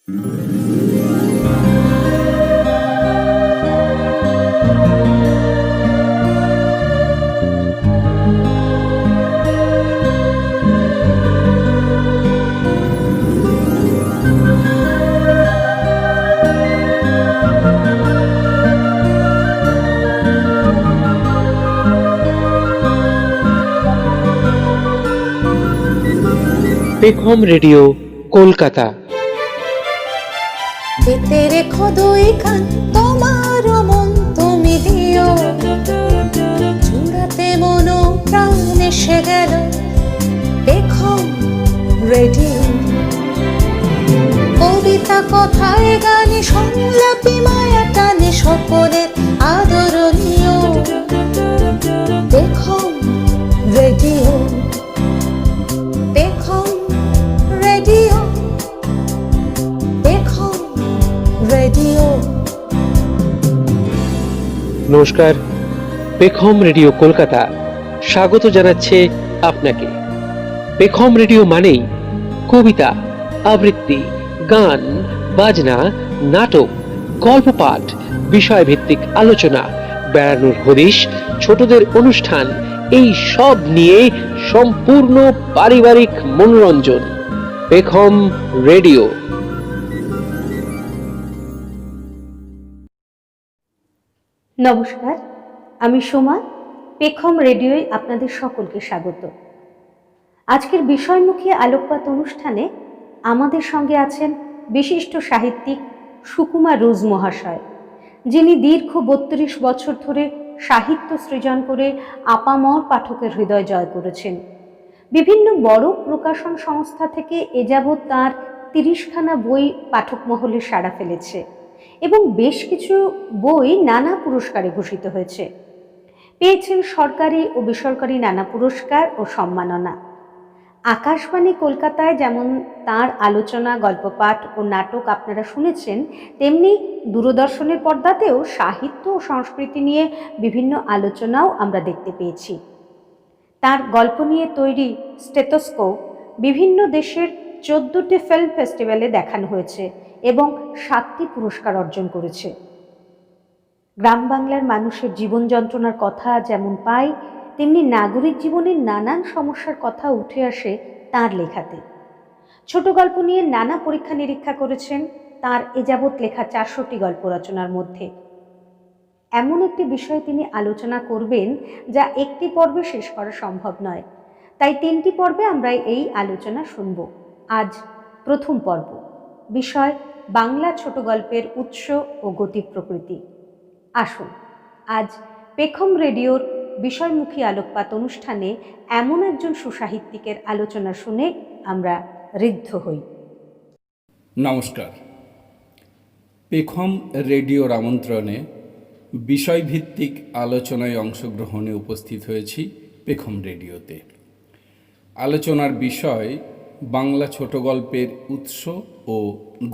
পেখম রেডিও কলকাতা। পেতে রেখো দুই কান, তোমার মন তুমি দিও, জুড়াতে মনো প্রাণ এসে গেল পেখম রেডিও। কবিতা কথায় গানে সংলাপী মায়া টানে সকলের আদরণীয় পেখম রেডিও। পেখম রেডিও, পেখম রেডিও। নমস্কার, পেখম রেডিও কলকাতা স্বাগত জানাচ্ছে আপনাকে। পেখম রেডিও মানেই কবিতা, আবৃত্তি, গান, বাজনা, নাটক, গল্প পাঠ, বিষয়ভিত্তিক আলোচনা, বেড়ানোর হদিশ, ছোটদের অনুষ্ঠান, এই সব নিয়ে সম্পূর্ণ পারিবারিক মনোরঞ্জন। পেখম রেডিও। নমস্কার, আমি সোমা। পেখম রেডিওয় আপনাদের সকলকে স্বাগত। আজকের বিষয়মুখী আলোকপাত অনুষ্ঠানে আমাদের সঙ্গে আছেন বিশিষ্ট সাহিত্যিক সুকুমার রোজ মহাশয়, যিনি দীর্ঘ 32 বছর ধরে সাহিত্য সৃজন করে আপামর পাঠকের হৃদয় জয় করেছেন। বিভিন্ন বড় প্রকাশন সংস্থা থেকে এ যাবৎ তাঁর 30খানা বই পাঠক মহলে সাড়া ফেলেছে এবং বেশ কিছু বই নানা পুরস্কারে ভূষিত হয়েছে। পেয়েছেন সরকারি ও বেসরকারি নানা পুরস্কার ও সম্মাননা। আকাশবাণী কলকাতায় যেমন তার আলোচনা, গল্পপাঠ ও নাটক আপনারা শুনেছেন, তেমনি দূরদর্শনের পর্দাতেও সাহিত্য ও সংস্কৃতি নিয়ে বিভিন্ন আলোচনাও আমরা দেখতে পেয়েছি। তার গল্প নিয়ে তৈরি স্টেথোস্কোপ বিভিন্ন দেশের 14টি ফিল্ম ফেস্টিভ্যালে দেখানো হয়েছে এবং 7টি পুরস্কার অর্জন করেছে। গ্রাম বাংলার মানুষের জীবন যন্ত্রণার কথা যেমন পাই, তেমনি নাগরিক জীবনের নানান সমস্যার কথা উঠে আসে তার লেখাতে। ছোট গল্প নিয়ে নানা পরীক্ষা নিরীক্ষা করেছেন তার এ যাবৎ লেখা 400টি গল্প রচনার মধ্যে। এমন একটি বিষয়ে তিনি আলোচনা করবেন যা একটি পর্বে শেষ করা সম্ভব নয়, তাই 3টি পর্বে আমরা এই আলোচনা শুনব। আজ প্রথম পর্ব, বিষয় বাংলা ছোট গল্পের উৎস ও গতি প্রকৃতি। আসুন আজ পেখম রেডিওর বিষয়মুখী আলোকপাত অনুষ্ঠানে এমন একজন সুসাহিত্যিকের আলোচনা শুনে আমরা ঋদ্ধ হই। নমস্কার, পেখম রেডিওর আমন্ত্রণে বিষয়ভিত্তিক আলোচনায় অংশগ্রহণে উপস্থিত হয়েছি পেখম রেডিওতে। আলোচনার বিষয় বাংলা ছোট গল্পের উৎস ও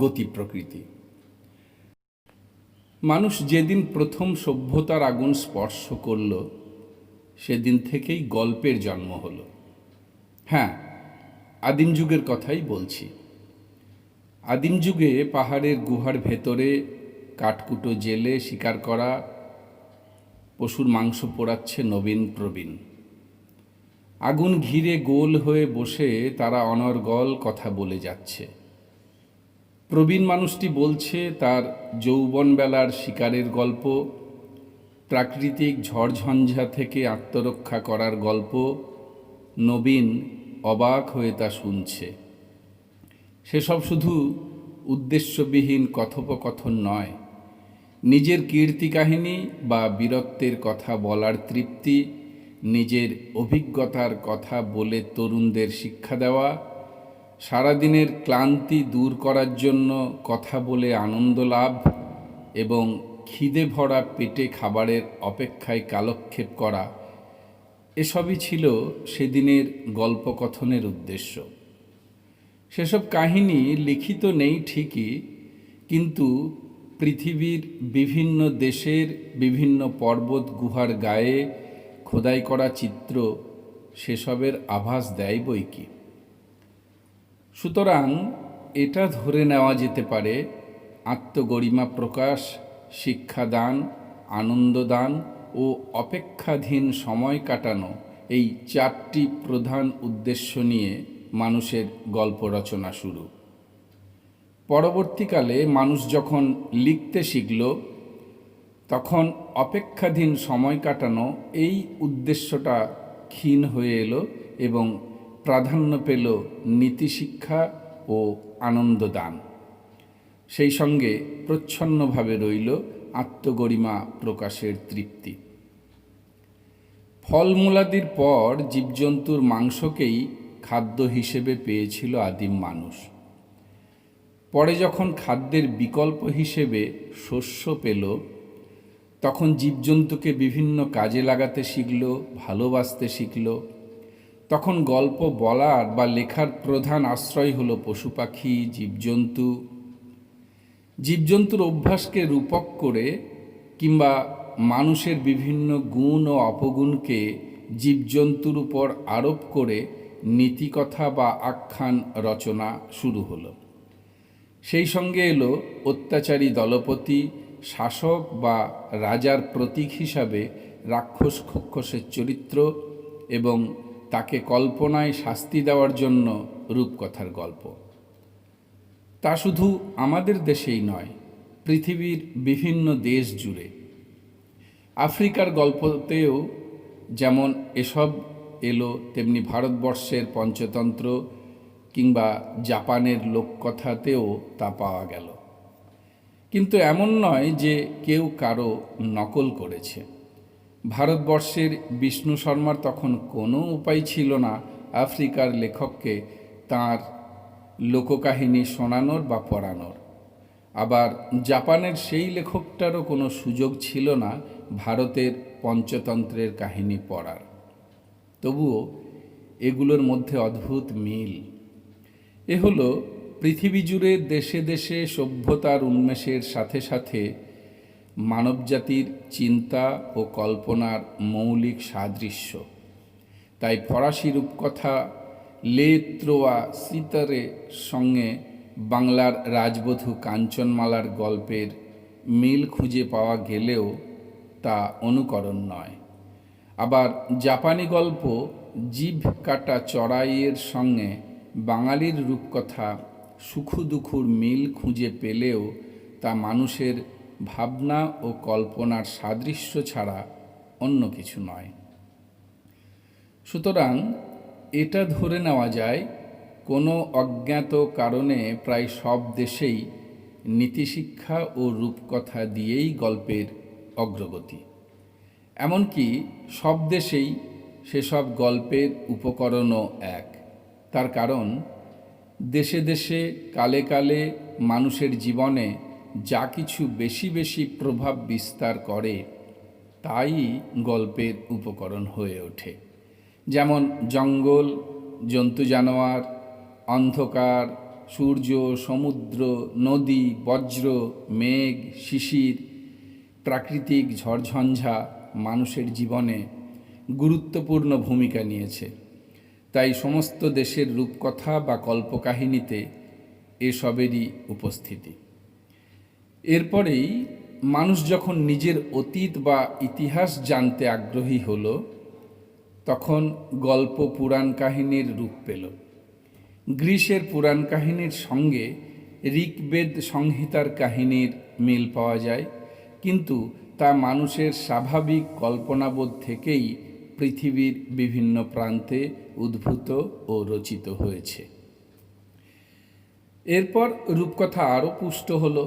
গতি প্রকৃতি। মানুষ যেদিন প্রথম সভ্যতার আগুন স্পর্শ করল, সেদিন থেকেই গল্পের জন্ম হলো। হ্যাঁ, আদিম যুগের কথাই বলছি। আদিম যুগে পাহাড়ের গুহার ভেতরে কাঠকুটো জেলে শিকার করা, পশুর মাংস পোড়াচ্ছে নবীন প্রবীণ। আগুন ঘিরে গোল হয়ে বসে তারা অনর্গল কথা বলে যাচ্ছে। প্রবীণ মানুষটি বলছে তার যৌবনবেলার শিকারের গল্প, প্রাকৃতিক ঝড়ঝঞ্ঝা থেকে আত্মরক্ষা করার গল্প। নবীন অবাক হয়ে তা শুনছে। সেসব শুধু উদ্দেশ্যবিহীন কথোপকথন নয়, নিজের কীর্তি কাহিনী বা বীরত্বের কথা বলার তৃপ্তি, নিজের অভিজ্ঞতার কথা বলে তরুণদের শিক্ষা দেওয়া, সারাদিনের ক্লান্তি দূর করার জন্য কথা বলে আনন্দ লাভ এবং খিদে ভরা পেটে খাবারের অপেক্ষায় কালক্ষেপ করা, এসবই ছিল সেদিনের গল্পকথনের উদ্দেশ্য। সেসব কাহিনী লিখিত নেই ঠিকই, কিন্তু পৃথিবীর বিভিন্ন দেশের বিভিন্ন পর্বত গুহার গায়ে খোদাই করা চিত্র সেসবের আভাস দেয় বই কি। সুতরাং এটা ধরে নেওয়া যেতে পারে আত্মগরিমা প্রকাশ, শিক্ষাদান, আনন্দদান ও অপেক্ষাধীন সময় কাটানো, এই 4টি প্রধান উদ্দেশ্য নিয়ে মানুষের গল্প রচনা শুরু। পরবর্তীকালে মানুষ যখন লিখতে শিখল, তখন অপেক্ষাধীন সময় কাটানো এই উদ্দেশ্যটা ক্ষীণ হয়ে এলো এবং প্রাধান্য পেল নীতিশিক্ষা ও আনন্দদান। সেই সঙ্গে প্রচ্ছন্নভাবে রইল আত্মগরিমা প্রকাশের তৃপ্তি। ফলমূলাদির পর জীবজন্তুর মাংসকেই খাদ্য হিসেবে পেয়েছিল আদিম মানুষ। পরে যখন খাদ্যের বিকল্প হিসেবে শস্য পেল, তখন জীবজন্তুকে বিভিন্ন কাজে লাগাতে শিখল, ভালোবাসতে শিখল। তখন গল্প বলার বা লেখার প্রধান আশ্রয় হলো পশু পাখি, জীবজন্তু। জীবজন্তুর অভ্যাসকে রূপক করে কিংবা মানুষের বিভিন্ন গুণ ও অপগুণকে জীবজন্তুর উপর আরোপ করে নীতিকথা বা আখ্যান রচনা শুরু হলো। সেই সঙ্গে এলো অত্যাচারী দলপতি, শাসক বা রাজার প্রতীক হিসাবে রাক্ষস খক্ষসের চরিত্র এবং তাকে কল্পনায় শাস্তি দেওয়ার জন্য রূপকথার গল্প। তা শুধু আমাদের দেশেই নয়, পৃথিবীর বিভিন্ন দেশ জুড়ে। আফ্রিকার গল্পতেও যেমন এসব এলো, তেমনি ভারতবর্ষের পঞ্চতন্ত্র কিংবা জাপানের লোককথাতেও তা পাওয়া গেল। কিন্তু এমন নয় যে কেউ কারো নকল করেছে। ভারতবর্ষের বিষ্ণু শর্মার তখন কোনো উপায় ছিল না আফ্রিকার লেখককে তাঁর লোককাহিনী শোনানোর বা পড়ানোর। আবার জাপানের সেই লেখকটারও কোনো সুযোগ ছিল না ভারতের পঞ্চতন্ত্রের কাহিনী পড়ার। তবুও এগুলোর মধ্যে অদ্ভুত মিল। এ হলো পৃথিবী জুড়ে দেশে দেশে সভ্যতার উন্মেষের সাথে সাথে মানবজাতির চিন্তা ও কল্পনার মৌলিক সাদৃশ্য। তাই ফরাসি রূপকথা লে ত্রোয়া সিতারে সঙ্গে বাংলার রাজবধূ কাঞ্চনমালার গল্পের মিল খুঁজে পাওয়া গেলেও তা অনুকরণ নয়। আবার জাপানি গল্প জিভ কাটা চড়াইয়ের সঙ্গে বাঙালির রূপকথা সুখু দুখুর মিল খুঁজে পেলেও তা মানুষের ভাবনা ও কল্পনার সাদৃশ্য ছাড়া অন্য কিছু নয়। সুতরাং এটা ধরে নেওয়া যায়, কোনো অজ্ঞাত কারণে প্রায় সব দেশেই নীতিশিক্ষা ও রূপকথা দিয়েই গল্পের অগ্রগতি। এমনকি সব দেশেই সেসব গল্পের উপকরণও এক। তার কারণ দেশে দেশে কালে কালে মানুষের জীবনে যা কিছু বেশি বেশি প্রভাব বিস্তার করে তাই গল্পের উপকরণ হয়ে ওঠে। যেমন জঙ্গল, জন্তু জানোয়ার, অন্ধকার, সূর্য, সমুদ্র, নদী, বজ্র, মেঘ, শিশির, প্রাকৃতিক ঝড়ঝঞ্ঝা মানুষের জীবনে গুরুত্বপূর্ণ ভূমিকা নিয়েছে। তাই সমস্ত দেশের রূপকথা বা কল্পকাহিনীতে এসবেরই উপস্থিতি। এরপরেই মানুষ যখন নিজের অতীত বা ইতিহাস জানতে আগ্রহী হলো, তখন গল্প পুরাণ কাহিনীর রূপ পেল। গ্রীসের পুরাণ কাহিনীর সঙ্গে ঋগ্বেদ সংহিতার কাহিনীর মিল পাওয়া যায়, কিন্তু তা মানুষের স্বাভাবিক কল্পনাবোধ থেকেই পৃথিবীর বিভিন্ন প্রান্তে উদ্ভূত ও রচিত হয়েছে। এরপর রূপকথা আরও পুষ্ট হলো।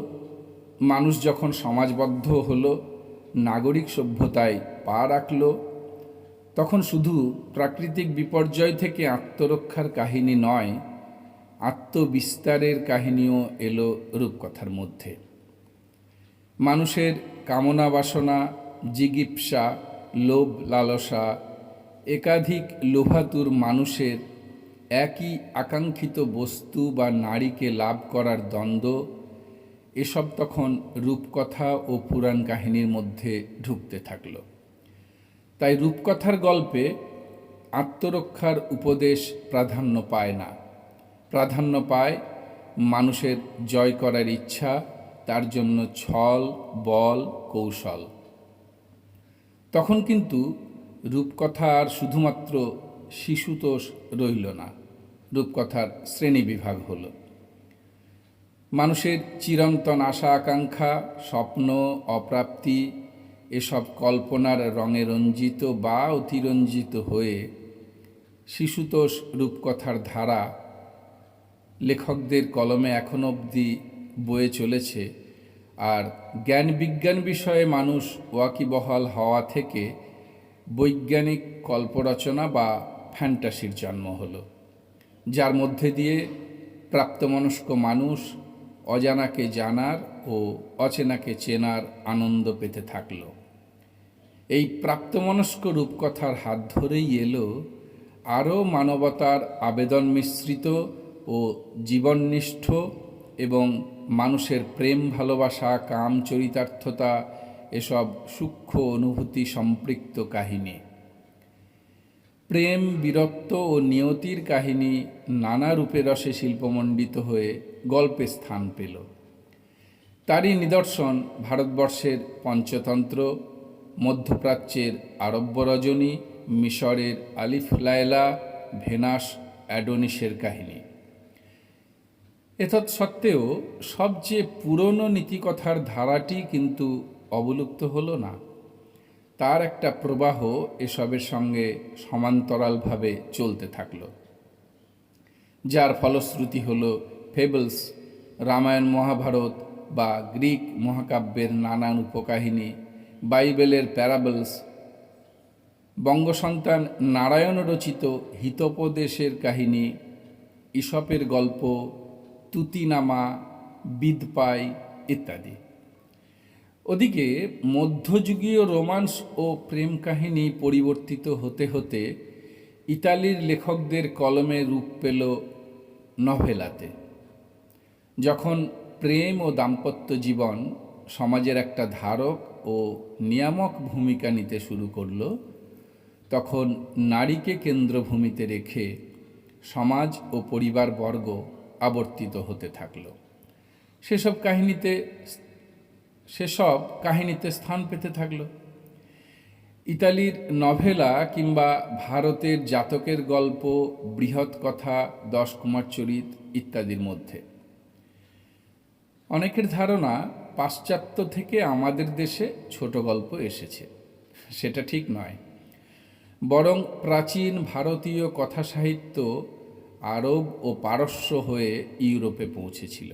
মানুষ যখন সমাজবদ্ধ হলো, নাগরিক সভ্যতায় পা রাখল, তখন শুধু প্রাকৃতিক বিপর্যয় থেকে আত্মরক্ষার কাহিনী নয়, আত্মবিস্তারের কাহিনীও এলো রূপকথার মধ্যে। মানুষের কামনা বাসনা, জিগীপ্সা, লোভ লালসা, একাধিক লোভাতুর মানুষের একই আকাঙ্ক্ষিত বস্তু বা নারীকে লাভ করার দ্বন্দ্ব, এসব তখন রূপকথা ও পুরাণ কাহিনীর মধ্যে ঢুকতে থাকল। তাই রূপকথার গল্পে আত্মরক্ষার উপদেশ প্রাধান্য পায় না, প্রাধান্য পায় মানুষের জয় করার ইচ্ছা, তার জন্য ছল, বল, কৌশল। তখন কিন্তু রূপকথা আর শুধুমাত্র শিশুতোষ রইল না, রূপকথার শ্রেণীবিভাগ হলো। মানুষের চিরন্তন আশা আকাঙ্ক্ষা, স্বপ্ন, অপ্রাপ্তি এসব কল্পনার রঙে রঞ্জিত বা অতিরঞ্জিত হয়ে শিশুতোষ রূপকথার ধারা লেখকদের কলমে এখন অবধি বয়ে চলেছে। আর জ্ঞান বিজ্ঞান বিষয়ে মানুষ ওয়াকিবহাল হওয়া থেকে বৈজ্ঞানিক কল্পরচনা বা ফ্যান্টাসির জন্ম হলো, যার মধ্যে দিয়ে প্রাপ্তমনস্ক মানুষ অজানাকে জানার ও অচেনাকে চেনার আনন্দ পেতে থাকল। এই প্রাপ্তমনস্ক রূপকথার হাত ধরেই এলো আরও মানবতার আবেদন মিশ্রিত ও জীবননিষ্ঠ এবং মানুষের প্রেম, ভালোবাসা, কাম, চরিতার্থতা এসব সূক্ষ্ম অনুভূতি সম্পৃক্ত কাহিনী। প্রেম, বীরত্ব ও নিয়তির কাহিনী নানা রূপে রসে শিল্পমণ্ডিত হয়ে গল্পে স্থান পেল। তারই নিদর্শন ভারতবর্ষের পঞ্চতন্ত্র, মধ্যপ্রাচ্যের আরব্য রজনী, মিশরের আলিফ লায়লা, ভেনাস অ্যাডোনিসের কাহিনী। এতৎসত্ত্বেও সবচেয়ে পুরনো নীতিকথার ধারাটি কিন্তু অবলুপ্ত হলো না। তার একটা প্রবাহ এসবের সঙ্গে সমান্তরালভাবে চলতে থাকল, যার ফলশ্রুতি হল ফেবলস, রামায়ণ, মহাভারত বা গ্রিক মহাকাব্যের নানান উপকাহিনী, বাইবেলের প্যারাবলস, বঙ্গসন্তান নারায়ণ রচিত হিতোপদেশের কাহিনী, ঈশপের গল্প, তুতিনামা, বিদপাই ইত্যাদি। ওদিকে মধ্যযুগীয় রোমান্স ও প্রেম কাহিনী পরিবর্তিত হতে হতে ইতালির লেখকদের কলমে রূপ পেল নভেলাতে। যখন প্রেম ও দাম্পত্য জীবন সমাজের একটা ধারক ও নিয়ামক ভূমিকা নিতে শুরু করল, তখন নারীকে কেন্দ্রভূমিতে রেখে সমাজ ও পরিবারবর্গ আবর্তিত হতে থাকল। সেসব কাহিনীতে স্থান পেতে থাকল ইতালির নভেলা কিংবা ভারতের জাতকের গল্প, বৃহৎ কথা, 10 কুমার চরিত ইত্যাদির মধ্যে। অনেকের ধারণা পাশ্চাত্য থেকে আমাদের দেশে ছোট গল্প এসেছে। সেটা ঠিক নয়, বরং প্রাচীন ভারতীয় কথা সাহিত্য আরব ও পারস্য হয়ে ইউরোপে পৌঁছেছিল।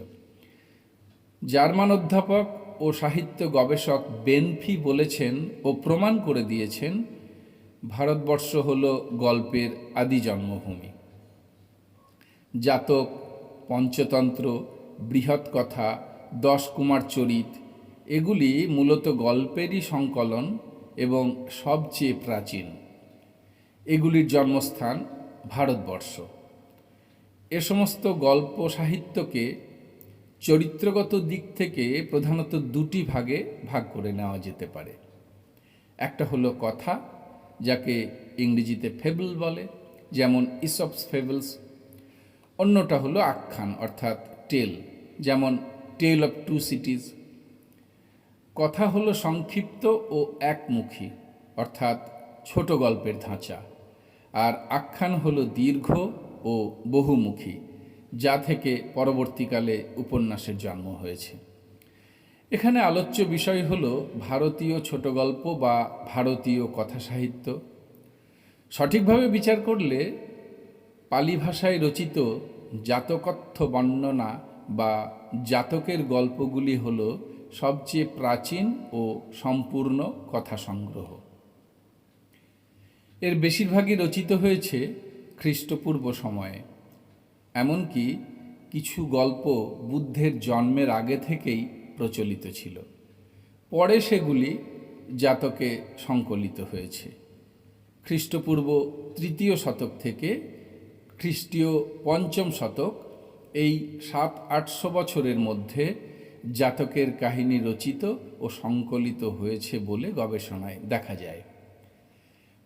জার্মান অধ্যাপক ও সাহিত্য গবেষক বেনফি বলেছেন ও প্রমাণ করে দিয়েছেন, ভারতবর্ষ হল গল্পের আদি জন্মভূমি। জাতক, পঞ্চতন্ত্র, বৃহৎ কথা, 10 কুমার চরিত এগুলি মূলত গল্পেরই সংকলন এবং সবচেয়ে প্রাচীন। এগুলির জন্মস্থান ভারতবর্ষ। এ সমস্ত গল্প সাহিত্যকে চরিত্রগত দিক থেকে প্রধানত দুটি ভাগে ভাগ করে নেওয়া যেতে পারে। একটা হলো কথা, যাকে ইংরেজিতে ফেবল বলে, যেমন ইসপস ফেবলস। অন্যটা হলো আখ্যান অর্থাৎ টেল, যেমন টেল অফ টু সিটিজ। কথা হলো সংক্ষিপ্ত ও একমুখী অর্থাৎ ছোট গল্পের ধাঁচা, আর আখ্যান হলো দীর্ঘ ও বহুমুখী, যা থেকে পরবর্তীকালে উপন্যাসের জন্ম হয়েছে। এখানে আলোচ্য বিষয় হলো ভারতীয় ছোট গল্প বা ভারতীয় কথা সাহিত্য। সঠিকভাবে বিচার করলে পালি ভাষায় রচিত জাতকত্থ বর্ণনা বা জাতকের গল্পগুলি হল সবচেয়ে প্রাচীন ও সম্পূর্ণ কথা সংগ্রহ। এর বেশিরভাগই রচিত হয়েছে খ্রিস্টপূর্ব সময়ে। এমনকি কিছু গল্প বুদ্ধের জন্মের আগে থেকেই প্রচলিত ছিল, পরে সেগুলি জাতকে সংকলিত হয়েছে। খ্রিস্টপূর্ব 3য় শতক থেকে খ্রিস্টীয় 5ম শতক, এই 700-800 বছরের মধ্যে জাতকের কাহিনী রচিত ও সংকলিত হয়েছে বলে গবেষণায় দেখা যায়।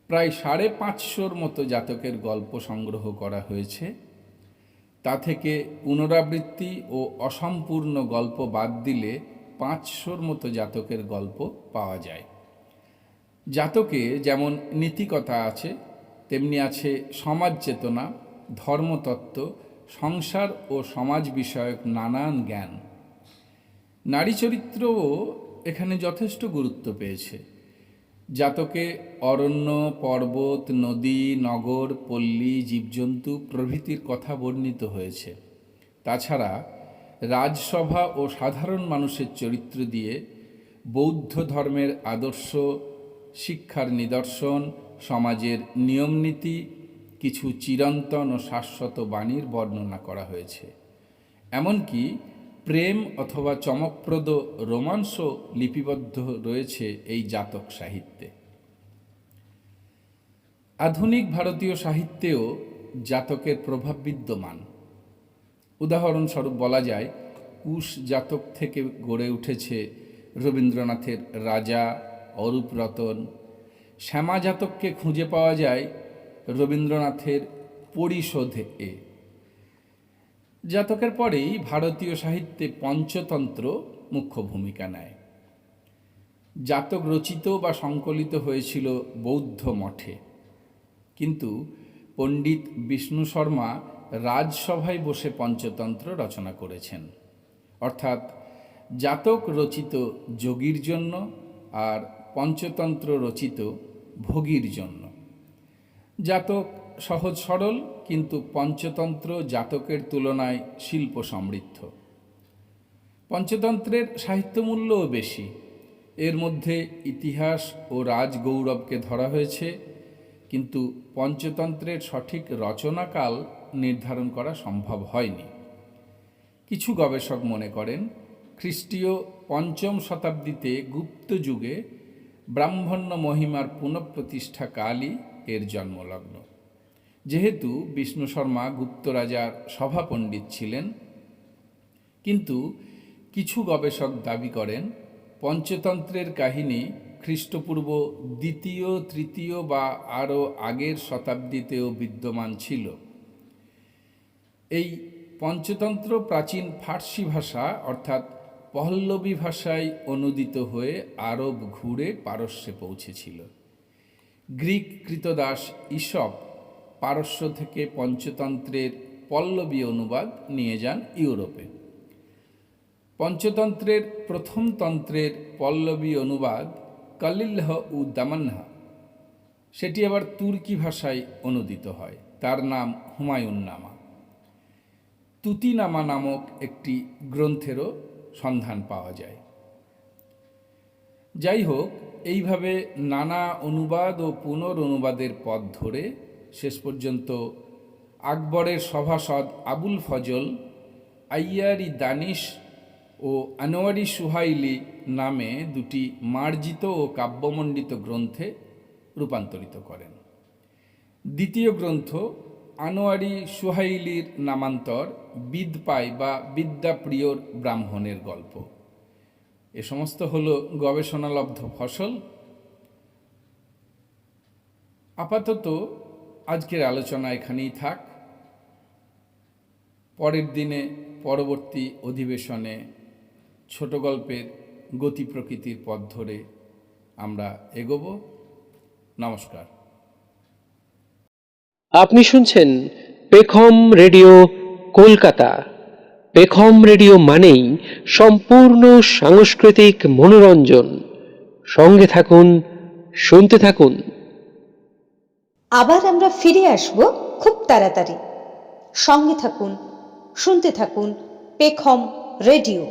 প্রায় 550 মতো জাতকের গল্প সংগ্রহ করা হয়েছে। তা থেকে পুনরাবৃত্তি ও অসম্পূর্ণ গল্প বাদ দিলে 500-র মতো জাতকের গল্প পাওয়া যায়। জাতকে যেমন নীতিকথা আছে, তেমনি আছে সমাজ চেতনা, ধর্মতত্ত্ব, সংসার ও সমাজ বিষয়ক নানান জ্ঞান। নারী চরিত্রও এখানে যথেষ্ট গুরুত্ব পেয়েছে। জাতকে অরণ্য, পর্বত, নদী, নগর, পল্লী, জীবজন্তু প্রভৃতির কথা বর্ণিত হয়েছে। তাছাড়া রাজসভা ও সাধারণ মানুষের চরিত্র দিয়ে বৌদ্ধ ধর্মের আদর্শ, শিক্ষার নিদর্শন, সমাজের নিয়মনীতি, কিছু চিরন্তন ও শাশ্বত বাণীর বর্ণনা করা হয়েছে। এমনকি প্রেম অথবা চমকপ্রদ রোমান্সও লিপিবদ্ধ রয়েছে এই জাতক সাহিত্যে। আধুনিক ভারতীয় সাহিত্যেও জাতকের প্রভাব বিদ্যমান। উদাহরণস্বরূপ বলা যায়, কুশ জাতক থেকে গড়ে উঠেছে রবীন্দ্রনাথের রাজা, অরূপ রতন। শ্যামা জাতককে খুঁজে পাওয়া যায় রবীন্দ্রনাথের পরিশোধে। জাতকের পরেই ভারতীয় সাহিত্যে পঞ্চতন্ত্র মুখ্য ভূমিকা নেয়। জাতক রচিত বা সংকলিত হয়েছিল বৌদ্ধ মঠে, কিন্তু পণ্ডিত বিষ্ণু শর্মা রাজসভায় বসে পঞ্চতন্ত্র রচনা করেছেন। অর্থাৎ জাতক রচিত যোগীর জন্য আর পঞ্চতন্ত্র রচিত ভোগীর জন্য। জাতক সহজ সরল, কিন্তু পঞ্চতন্ত্র জাতকের তুলনায় শিল্প সমৃদ্ধ। পঞ্চতন্ত্রের সাহিত্যমূল্যও বেশি। এর মধ্যে ইতিহাস ও রাজগৌরবকে ধরা হয়েছে, কিন্তু পঞ্চতন্ত্রের সঠিক রচনাকাল নির্ধারণ করা সম্ভব হয়নি। কিছু গবেষক মনে করেন খ্রিস্টীয় 5ম শতাব্দীতে গুপ্ত যুগে ব্রাহ্মণ্য মহিমার পুনঃপ্রতিষ্ঠা কালই এর জন্মলগ্ন। যেহেতু বিষ্ণু শর্মা গুপ্ত রাজার সভাপণ্ডিত ছিলেন, কিন্তু কিছু গবেষক দাবি করেন পঞ্চতন্ত্রের কাহিনী খ্রিস্টপূর্ব 2য়, 3য় বা আরও আগের শতাব্দীতেও বিদ্যমান ছিল। এই পঞ্চতন্ত্র প্রাচীন ফার্সি ভাষা অর্থাৎ পহল্লবী ভাষায় অনুদিত হয়ে আরব ঘুরে পারস্যে পৌঁছেছিল। গ্রিক কৃতদাস ঈশপ পারস্য থেকে পঞ্চতন্ত্রের পল্লবী অনুবাদ নিয়ে যান ইউরোপে। পঞ্চতন্ত্রের প্রথম তন্ত্রের পল্লবী অনুবাদ কালিল্লাহ উ দামান্না, সেটি আবার তুর্কি ভাষায় অনুদিত হয়। তার নাম হুমায়ুন্নামা। তুতিনামা নামক একটি গ্রন্থেরও সন্ধান পাওয়া যায়। যাই হোক, এইভাবে নানা অনুবাদ ও পুনরনুবাদের পথ ধরে শেষ পর্যন্ত আকবরের সভাসদ আবুল ফজল আইয়ারি দানিশ ও আনোয়ারি সুহাইলি নামে দুটি মার্জিত ও কাব্যমণ্ডিত গ্রন্থে রূপান্তরিত করেন। দ্বিতীয় গ্রন্থ আনোয়ারি সুহাইলির নামান্তর বিদপাই বা বিদ্যাপ্রিয়র ব্রাহ্মণের গল্প। এ সমস্ত হল গবেষণালব্ধ ফসল। আপাতত আজকের আলোচনা এখানেই থাক। পরের দিনে পরবর্তী অধিবেশনে ছোট গল্পের গতি প্রকৃতির পথ ধরে আমরা এগোব। নমস্কার। আপনি শুনছেন পেখম রেডিও কলকাতা। পেখম রেডিও মানেই সম্পূর্ণ সাংস্কৃতিক মনোরঞ্জন। সঙ্গে থাকুন, শুনতে থাকুন। আবার আমরা ফিরে আসব খুব তাড়াতাড়ি। সঙ্গে থাকুন, শুনতে থাকুন পেখম রেডিও।